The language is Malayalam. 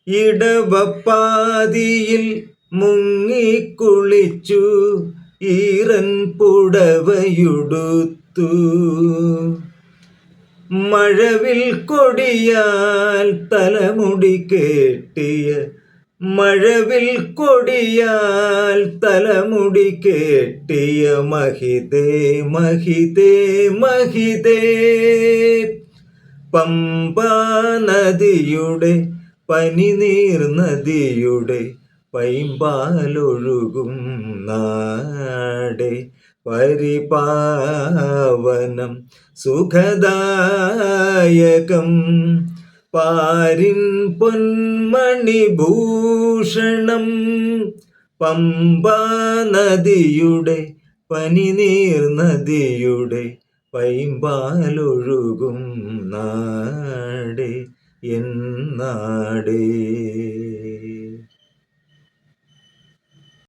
ഇടവപ്പാതിയിൽ മുങ്ങിക്കുളിച്ചു ഈറൻ പുടവയുടുത്തു. മഴവിൽ കൊടിയാൽ തലമുടി കേട്ടിയ മഴവിൽ കൊടിയാൽ തലമുടി കേട്ടിയ മഹിതേ മഹിതേ മഹിതേ. പമ്പാ നദിയുടെ പനിനീർ നദിയുടെ പൈമ്പാലൊഴുകും നാടെ പരിപാവനം സുഖദായകം പാരിൻ പൊന്മണിഭൂഷണം. പമ്പാ നദിയുടെ പനിനീർ നദിയുടെ പൈമ്പാലൊഴുകും നാടെ എൻ നാടേ.